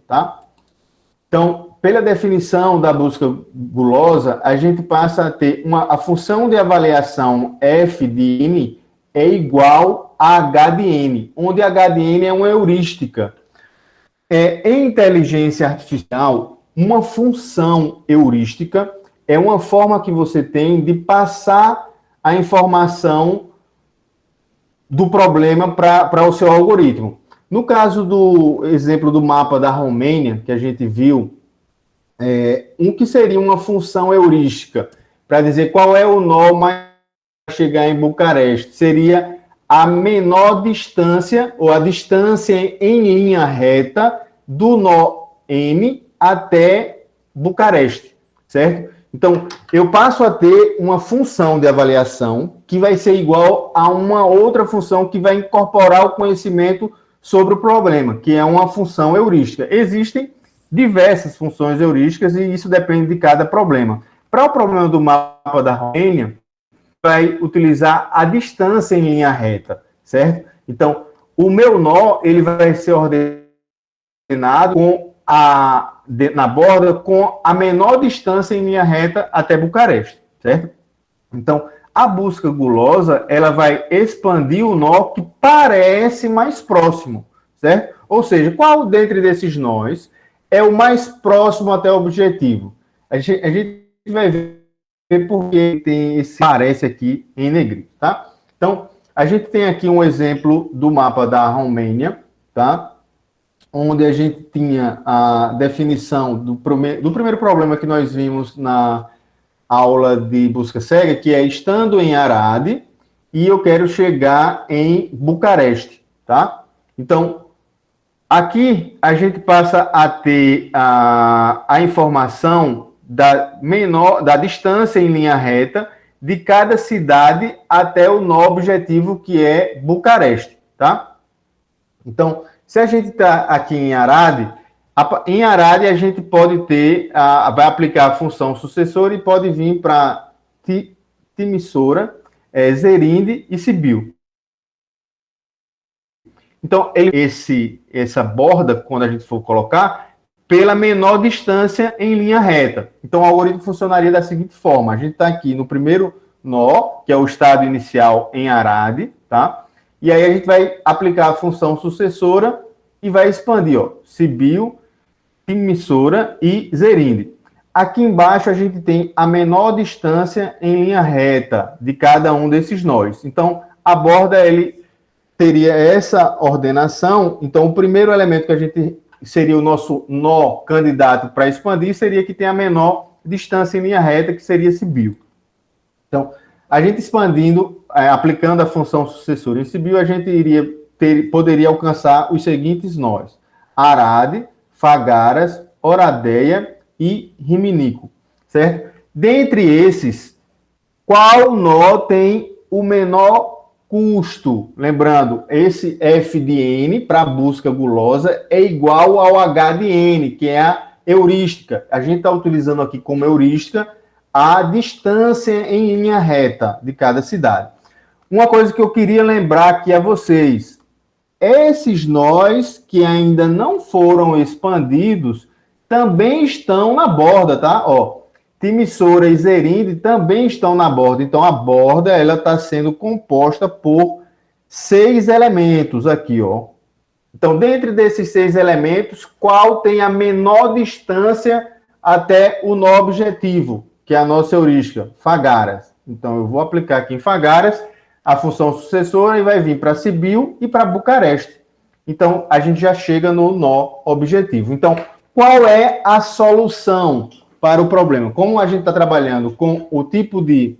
tá? Então, pela definição da busca gulosa, a gente passa a ter a função de avaliação f de n é igual a h de n, onde h de n é uma heurística. Em inteligência artificial, uma função heurística é uma forma que você tem de passar a informação do problema para o seu algoritmo. No caso do exemplo do mapa da Romênia, que a gente viu, que seria uma função heurística, para dizer qual é o nó mais para chegar em Bucareste, seria a menor distância, ou a distância em linha reta, do nó N até Bucareste, certo? Então, eu passo a ter uma função de avaliação que vai ser igual a uma outra função que vai incorporar o conhecimento sobre o problema, que é uma função heurística. Existem diversas funções heurísticas e isso depende de cada problema. Para o problema do mapa da Romênia, vai utilizar a distância em linha reta, certo? Então, o meu nó, ele vai ser ordenado na borda com a menor distância em linha reta até Bucareste, certo? Então, a busca gulosa, ela vai expandir o nó que parece mais próximo, certo? Ou seja, qual dentre desses nós é o mais próximo até o objetivo? A gente vai ver porque tem esse parece aqui em negrito, tá? Então, a gente tem aqui um exemplo do mapa da Romênia, tá? Onde a gente tinha a definição do primeiro problema que nós vimos na aula de busca cega, que é estando em Arad e eu quero chegar em Bucareste, tá? Então, aqui a gente passa a ter a informação da distância em linha reta de cada cidade até o nó objetivo, que é Bucareste, tá? Então, se a gente está aqui em Arad a gente pode ter, vai aplicar a função sucessora e pode vir para Timisoara, Zerinde e Sibiu. Então, essa borda, quando a gente for colocar, pela menor distância em linha reta. Então, o algoritmo funcionaria da seguinte forma. A gente está aqui no primeiro nó, que é o estado inicial em Arad, tá? E aí a gente vai aplicar a função sucessora e vai expandir, ó, Sibiu, Timisoara e Zerinde. Aqui embaixo a gente tem a menor distância em linha reta de cada um desses nós. Então, a borda, ele teria essa ordenação. Então, o primeiro elemento que a gente seria o nosso nó candidato para expandir seria que tem a menor distância em linha reta, que seria Sibiu. Então, a gente expandindo, aplicando a função sucessora em Sibiu, a gente poderia alcançar os seguintes nós: Arad, Fagaras, Oradeia e Riminico, certo? Dentre esses, qual nó tem o menor custo? Lembrando, esse f de n para a busca gulosa é igual ao h de n, que é a heurística. A gente está utilizando aqui como heurística a distância em linha reta de cada cidade. Uma coisa que eu queria lembrar aqui a vocês: esses nós que ainda não foram expandidos também estão na borda, tá? Ó, Timisoara e Zerinde também estão na borda. Então, a borda, ela está sendo composta por 6 elementos aqui, ó. Então, dentre desses 6 elementos, qual tem a menor distância até o nó objetivo, que é a nossa heurística? Fagaras. Então, eu vou aplicar aqui em Fagaras a função sucessora e vai vir para Sibiu e para Bucareste. Então, a gente já chega no nó objetivo. Então, qual é a solução para o problema? Como a gente está trabalhando com o tipo de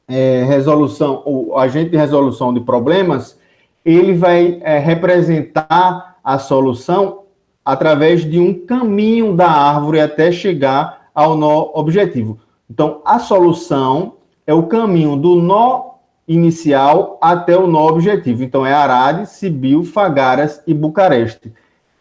resolução, o agente de resolução de problemas, ele vai representar a solução através de um caminho da árvore até chegar ao nó objetivo. Então, a solução é o caminho do nó inicial até o nó objetivo. Então, é Arad, Sibiu, Fagaras e Bucareste.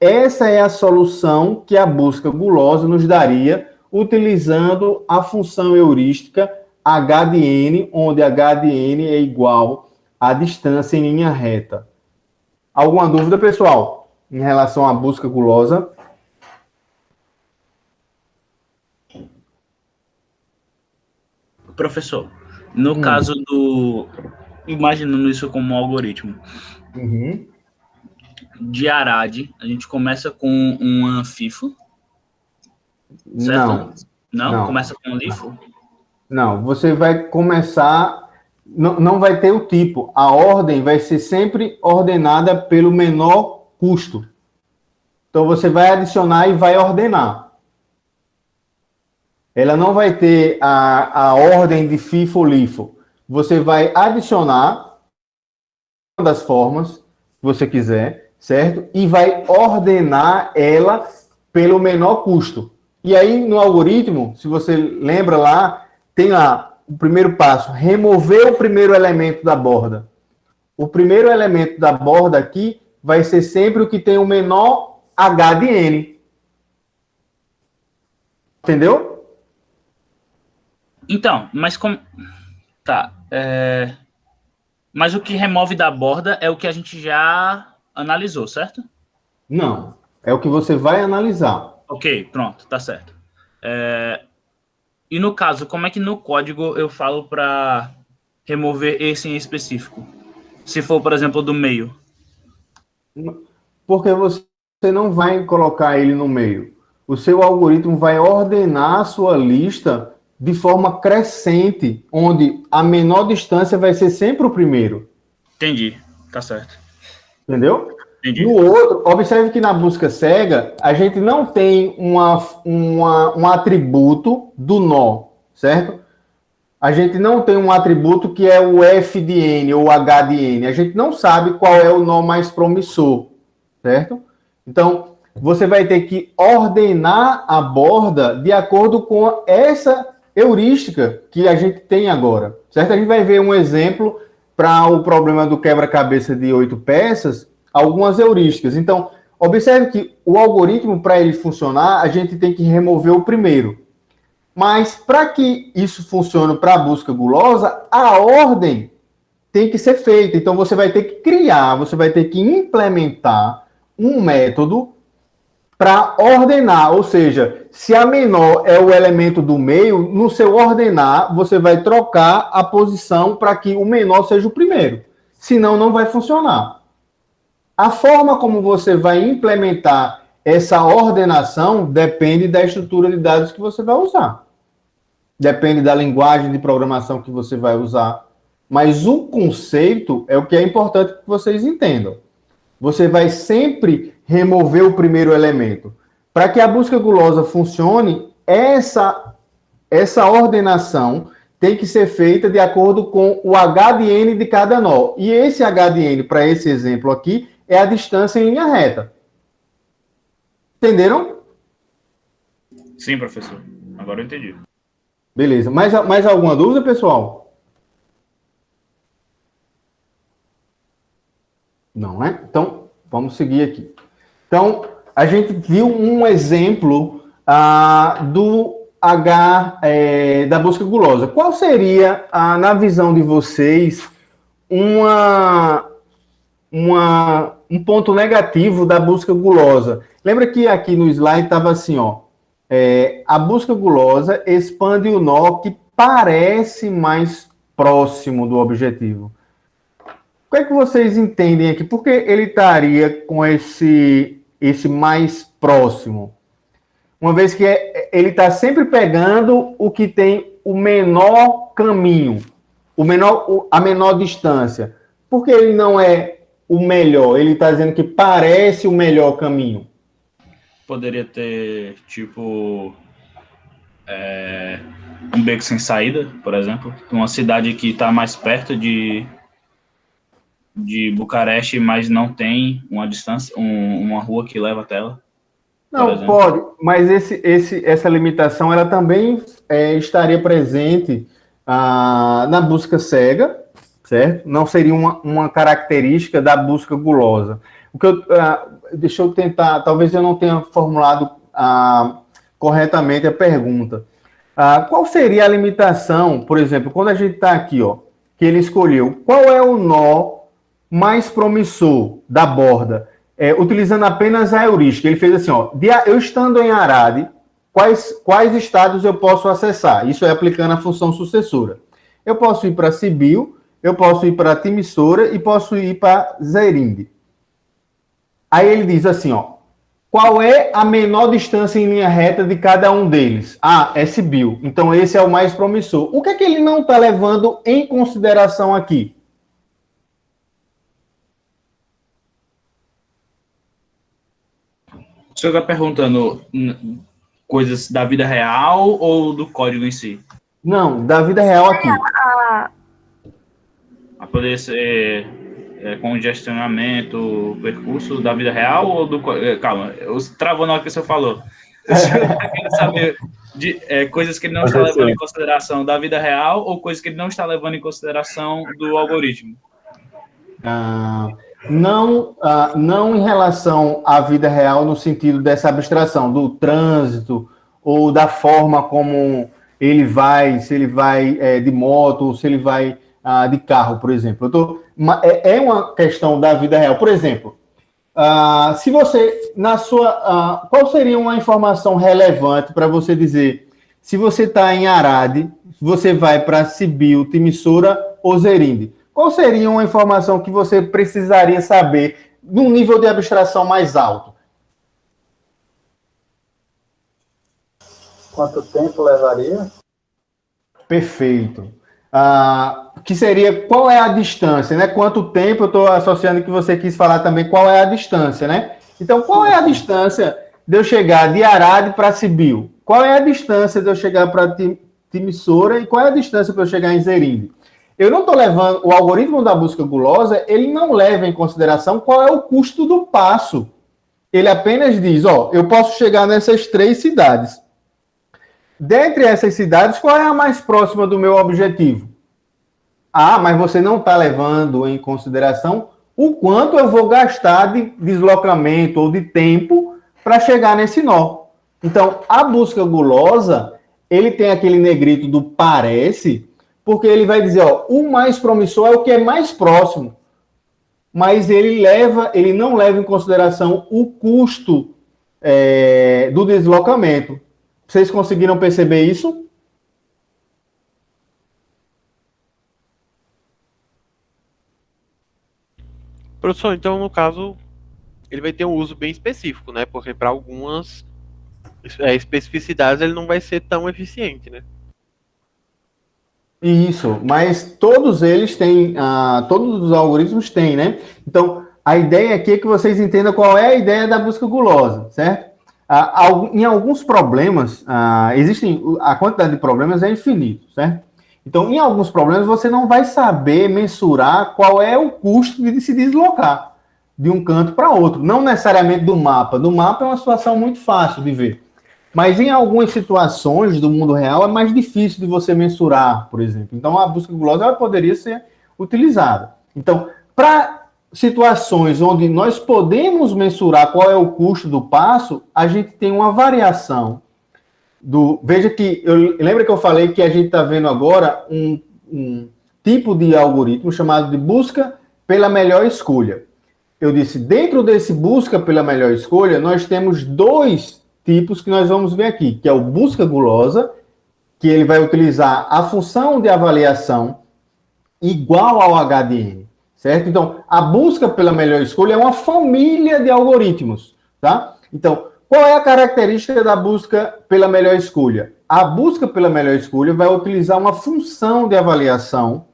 Essa é a solução que a busca gulosa nos daria utilizando a função heurística h de n, onde h de n é igual à distância em linha reta. Alguma dúvida, pessoal, em relação à busca gulosa? Professor, no caso do... Imaginando isso como um algoritmo. De Arad, a gente começa com uma FIFO, certo? Não? Começa com um LIFO? Não, você vai começar... Não vai ter o tipo. A ordem vai ser sempre ordenada pelo menor custo. Então, você vai adicionar e vai ordenar. Ela não vai ter a ordem de FIFO ou LIFO. Você vai adicionar uma das formas que você quiser, certo? E vai ordenar ela pelo menor custo. E aí, no algoritmo, se você lembra lá, tem lá o primeiro passo, remover o primeiro elemento da borda. O primeiro elemento da borda aqui vai ser sempre o que tem o menor H de N. Entendeu? Então, mas como... Tá. Mas o que remove da borda é o que a gente já analisou, certo? Não. É o que você vai analisar. Ok, pronto, tá certo. E no caso, como é que no código eu falo para remover esse em específico? Se for, por exemplo, do meio. Porque você não vai colocar ele no meio. O seu algoritmo vai ordenar a sua lista de forma crescente, onde a menor distância vai ser sempre o primeiro. Entendi, tá certo. Entendeu? Entendi. No outro, observe que na busca cega, a gente não tem um atributo do nó, certo? A gente não tem um atributo que é o F de N ou H de N. A gente não sabe qual é o nó mais promissor, certo? Então, você vai ter que ordenar a borda de acordo com essa heurística que a gente tem agora, certo? A gente vai ver um exemplo para o problema do quebra-cabeça de 8 peças, algumas heurísticas. Então, observe que o algoritmo, para ele funcionar, a gente tem que remover o primeiro. Mas, para que isso funcione para a busca gulosa, a ordem tem que ser feita. Então, você vai ter que criar, você vai ter que implementar um método para ordenar. Ou seja, se a menor é o elemento do meio, no seu ordenar, você vai trocar a posição para que o menor seja o primeiro. Senão, não vai funcionar. A forma como você vai implementar essa ordenação depende da estrutura de dados que você vai usar. Depende da linguagem de programação que você vai usar. Mas o conceito é o que é importante que vocês entendam. Você vai sempre remover o primeiro elemento. Para que a busca gulosa funcione, essa ordenação tem que ser feita de acordo com o H de N de cada nó. E esse H de N, para esse exemplo aqui, é a distância em linha reta. Entenderam? Sim, professor. Agora eu entendi. Beleza. Mais alguma dúvida, pessoal? Não, né? Então, vamos seguir aqui. Então, a gente viu um exemplo do H da busca gulosa. Qual seria, na visão de vocês, um ponto negativo da busca gulosa? Lembra que aqui no slide estava assim, ó, a busca gulosa expande o nó que parece mais próximo do objetivo. O que é que vocês entendem aqui? Por que ele estaria com esse mais próximo? Uma vez que ele está sempre pegando o que tem o menor caminho, a menor distância. Por que ele não é o melhor? Ele está dizendo que parece o melhor caminho. Poderia ter, tipo, um beco sem saída, por exemplo. Uma cidade que está mais perto de Bucareste, mas não tem uma distância, uma rua que leva até ela. Não, pode, mas essa limitação ela também estaria presente na busca cega, certo? Não seria uma característica da busca gulosa. Deixa eu tentar, talvez eu não tenha formulado corretamente a pergunta. Qual seria a limitação, por exemplo, quando a gente está aqui, ó, que ele escolheu, qual é o nó mais promissor da borda? Utilizando apenas a heurística. Ele fez assim, ó, eu estando em Arad, quais estados eu posso acessar. Isso é aplicando a função sucessora. Eu posso ir para Sibil, eu posso ir para Timissora e posso ir para Zerinde. Aí ele diz assim, ó, qual é a menor distância em linha reta de cada um deles? Ah, é Sibil. Então esse é o mais promissor. O que é que ele não está levando em consideração aqui? O senhor está perguntando coisas da vida real ou do código em si? Não, da vida real aqui. A poder ser congestionamento, percurso da vida real ou do... calma, eu travou na hora que o senhor falou. O senhor está querendo saber de coisas que ele não está levando em consideração da vida real ou coisas que ele não está levando em consideração do algoritmo? Não em relação à vida real no sentido dessa abstração, do trânsito ou da forma como ele vai, se ele vai de moto ou se ele vai de carro, por exemplo. É uma questão da vida real. Por exemplo, se você, qual seria uma informação relevante para você dizer se você está em Arade, você vai para Sibil, Timissora ou Zerinde? Qual seria uma informação que você precisaria saber num nível de abstração mais alto? Quanto tempo levaria? Perfeito. Que seria, qual é a distância, né? Quanto tempo, eu estou associando que você quis falar também, qual é a distância, né? Então, qual é a distância de eu chegar de Arade para Sibil? Qual é a distância de eu chegar para Timissora e qual é a distância para eu chegar em Zerinde? Eu não estou levando, o algoritmo da busca gulosa, ele não leva em consideração qual é o custo do passo. Ele apenas diz, ó, eu posso chegar nessas 3 cidades. Dentre essas cidades, qual é a mais próxima do meu objetivo? Ah, mas você não está levando em consideração o quanto eu vou gastar de deslocamento ou de tempo para chegar nesse nó. Então, a busca gulosa, ele tem aquele negrito do parece, porque ele vai dizer, ó, o mais promissor é o que é mais próximo, mas ele não leva em consideração o custo do deslocamento. Vocês conseguiram perceber isso? Professor, então, no caso, ele vai ter um uso bem específico, né? Porque para algumas especificidades ele não vai ser tão eficiente, né? Isso, mas todos eles têm, todos os algoritmos têm, né? Então, a ideia aqui é que vocês entendam qual é a ideia da busca gulosa, certo? Em alguns problemas, a quantidade de problemas é infinita, certo? Então, em alguns problemas, você não vai saber mensurar qual é o custo de se deslocar de um canto para outro. Não necessariamente do mapa. Do mapa é uma situação muito fácil de ver. Mas em algumas situações do mundo real é mais difícil de você mensurar, por exemplo. Então, a busca gulosa ela poderia ser utilizada. Então, para situações onde nós podemos mensurar qual é o custo do passo, a gente tem uma variação veja que, lembra que eu falei que a gente está vendo agora um tipo de algoritmo chamado de busca pela melhor escolha. Eu disse, dentro desse busca pela melhor escolha, nós temos 2 tipos que nós vamos ver aqui, que é o busca gulosa, que ele vai utilizar a função de avaliação igual ao HDN, certo? Então, a busca pela melhor escolha é uma família de algoritmos, tá? Então, qual é a característica da busca pela melhor escolha? A busca pela melhor escolha vai utilizar uma função de avaliação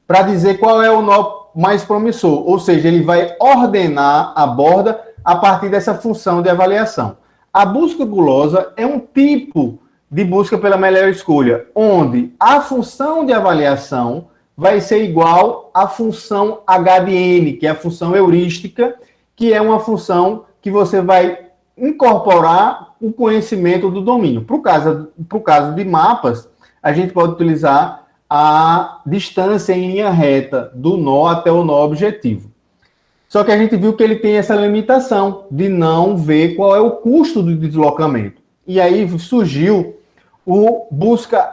para dizer qual é o nó mais promissor, ou seja, ele vai ordenar a borda a partir dessa função de avaliação. A busca gulosa é um tipo de busca pela melhor escolha, onde a função de avaliação vai ser igual à função HDN, que é a função heurística, que é uma função que você vai incorporar o conhecimento do domínio. Para o caso de mapas, a gente pode utilizar a distância em linha reta do nó até o nó objetivo. Só que a gente viu que ele tem essa limitação de não ver qual é o custo do deslocamento. E aí surgiu o busca